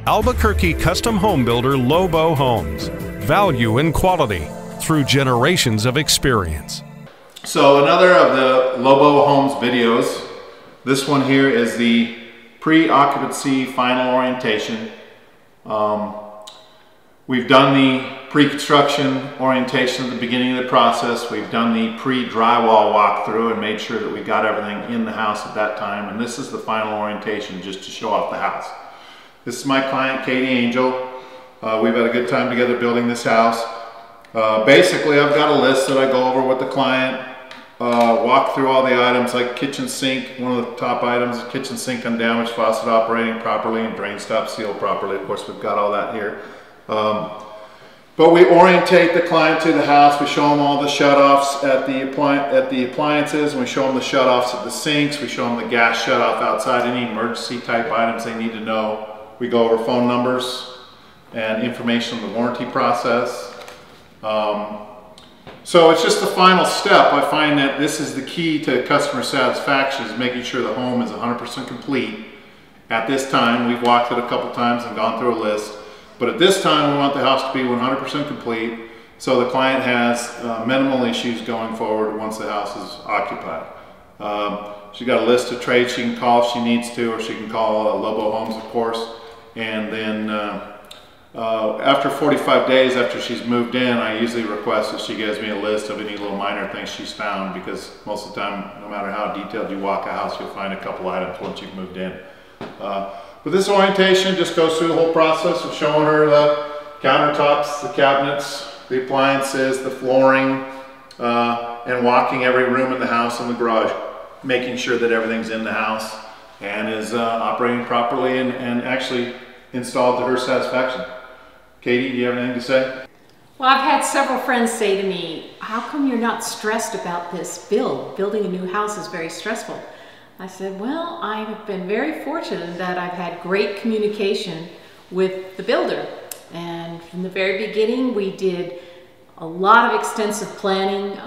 Albuquerque custom home builder LOWE-BO Homes. Value and quality through generations of experience. So another of the LOWE-BO Homes videos. This one here is the pre-occupancy final orientation. We've done the pre-construction orientation at the beginning of the process. We've done the pre-drywall walkthrough and made sure that we got everything in the house at that time. And this is the final orientation just to show off the house. This is my client, Katie Angel. We've had a good time together building this house. Basically, I've got a list that I go over with the client, walk through all the items like kitchen sink. One of the top items is kitchen sink undamaged, faucet operating properly, and drain stop sealed properly. Of course, we've got all that here. But we orientate the client to the house. We show them all the shutoffs at the appliances, and we show them the shutoffs at the sinks. We show them the gas shutoff outside, any emergency type items they need to know. We go over phone numbers and information on the warranty process. So it's just the final step. I find that this is the key to customer satisfaction, is making sure the home is 100% complete. At this time, we've walked it a couple times and gone through a list. But at this time, we want the house to be 100% complete, so the client has minimal issues going forward once the house is occupied. She's got a list of trades she can call if she needs to, or she can call LOWE-BO Homes, of course. And then after 45 days after she's moved in, I usually request that she gives me a list of any little minor things she's found, because most of the time, no matter how detailed you walk a house, you'll find a couple items once you've moved in. But this orientation just goes through the whole process of showing her the countertops, the cabinets, the appliances, the flooring, and walking every room in the house and the garage, making sure that everything's in the house and is operating properly and actually installed to her satisfaction. Katie, do you have anything to say? Well, I've had several friends say to me, how come you're not stressed about this build? Building a new house is very stressful. I said, well, I've been very fortunate that I've had great communication with the builder. And from the very beginning, we did a lot of extensive planning,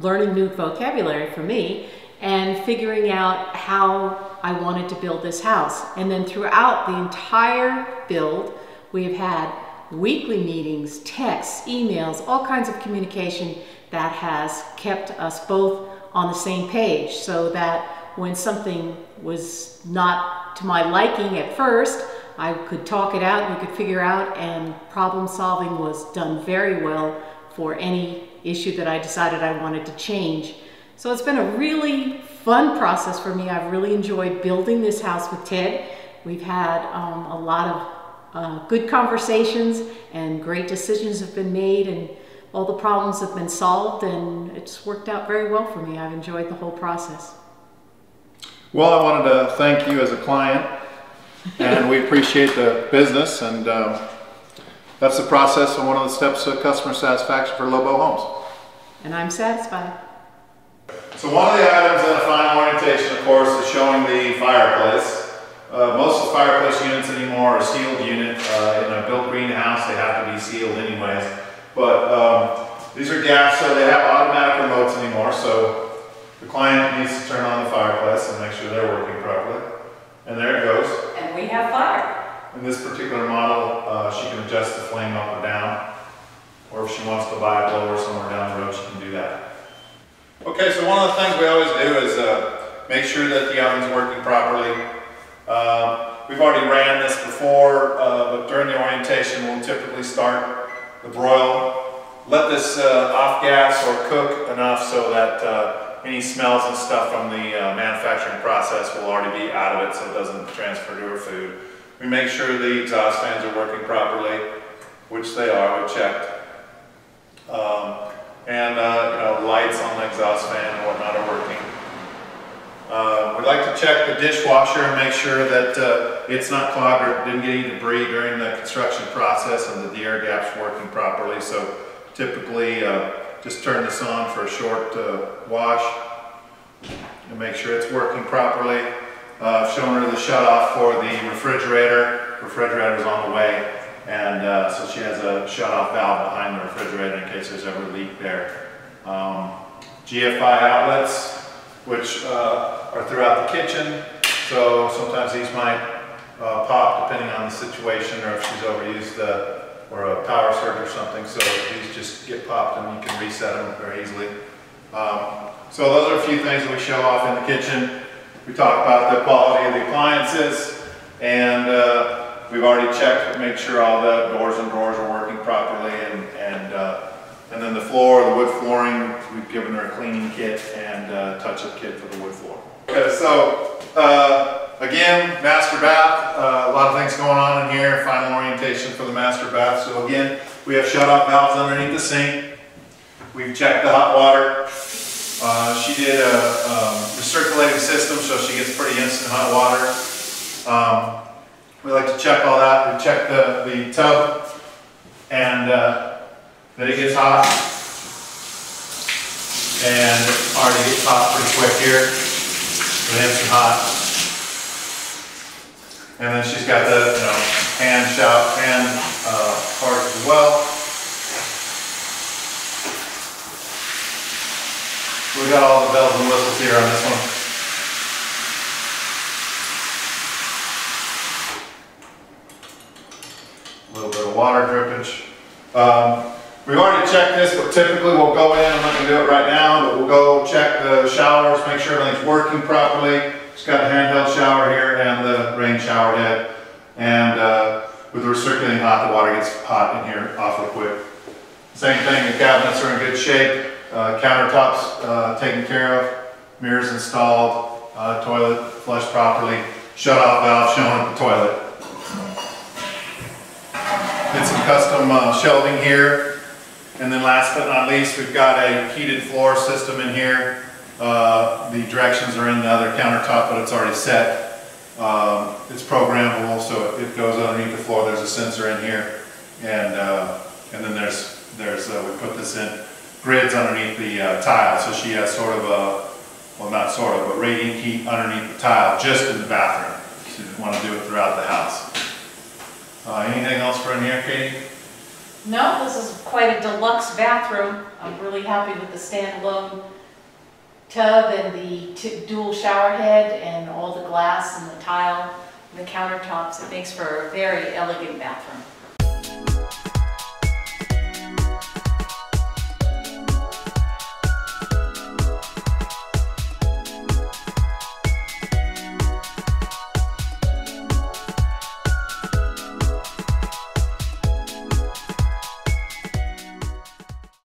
learning new vocabulary for me, and figuring out how I wanted to build this house. And then throughout the entire build, we have had weekly meetings, texts, emails, all kinds of communication that has kept us both on the same page, so that when something was not to my liking at first, I could talk it out, we could figure out, and problem solving was done very well for any issue that I decided I wanted to change. So it's been a really fun process for me. I've really enjoyed building this house with Ted. We've had a lot of good conversations, and great decisions have been made, and all the problems have been solved, and it's worked out very well for me. I've enjoyed the whole process. Well, I wanted to thank you as a client, and we appreciate the business, and that's the process and one of the steps to customer satisfaction for LOWE-BO Homes. And I'm satisfied. So one of the items in the final orientation, of course, is showing the fireplace. Most of the fireplace units anymore are sealed unit. In a built greenhouse, they have to be sealed anyways. But these are gas, so they have automatic remotes anymore. So the client needs to turn on the fireplace and make sure they're working properly. And there it goes. And we have fire. In this particular model, she can adjust the flame up or down. Or if she wants to buy a blower somewhere down the road, she can do that. Okay, so one of the things we always do is make sure that the oven's working properly. We've already ran this before, but during the orientation, we'll typically start the broil. Let this off gas or cook enough so that any smells and stuff from the manufacturing process will already be out of it, so it doesn't transfer to our food. We make sure the exhaust fans are working properly, which they are, we checked. And lights on the exhaust fan and whatnot are working. We like to check the dishwasher and make sure that it's not clogged or didn't get any debris during the construction process, and that the air gap's working properly. So typically just turn this on for a short wash and make sure it's working properly. I've shown her the shutoff for the refrigerator. Refrigerator's on the way, and so she has a shutoff valve behind the refrigerator in case there's ever a leak there. GFI outlets, which are throughout the kitchen, so sometimes these might pop depending on the situation, or if she's overused or a power surge or something. So these just get popped and you can reset them very easily. So those are a few things that we show off in the kitchen. We talk about the quality of the appliances, and we've already checked to make sure all the doors and drawers are working properly, and then the floor, the wood flooring, we've given her a cleaning kit and a touch-up kit for the wood floor. Okay, so again, master bath, a lot of things going on in here, final orientation for the master bath. So again, we have shut-off valves underneath the sink. We've checked the hot water. She did a recirculating system, so she gets pretty instant hot water. We like to check all that. We check the tub and that it gets hot. And it already gets hot pretty quick here. The instant hot. And then she's got the hand part as well. We got all the bells and whistles here on this one. A little bit of water drippage. We've already checked this, but typically we'll go in, I'm not going to do it right now, but we'll go check the showers, make sure everything's working properly. It's got a handheld shower here and the rain shower head. And with the recirculating hot, the water gets hot in here awfully quick. Same thing, the cabinets are in good shape. Countertops taken care of, mirrors installed, toilet flushed properly, shut-off valve shown at the toilet. Did some custom shelving here. And then last but not least, we've got a heated floor system in here. The directions are in the other countertop, but it's already set. It's programmable, so it goes underneath the floor. There's a sensor in here. And then there's we put this in grids underneath the tile, so she has sort of a, well, not sort of, but radiant heat underneath the tile, just in the bathroom. So you want to do it throughout the house. Anything else for in here, Katie? No, this is quite a deluxe bathroom. I'm really happy with the standalone tub and the dual shower head and all the glass and the tile and the countertops. It makes for a very elegant bathroom.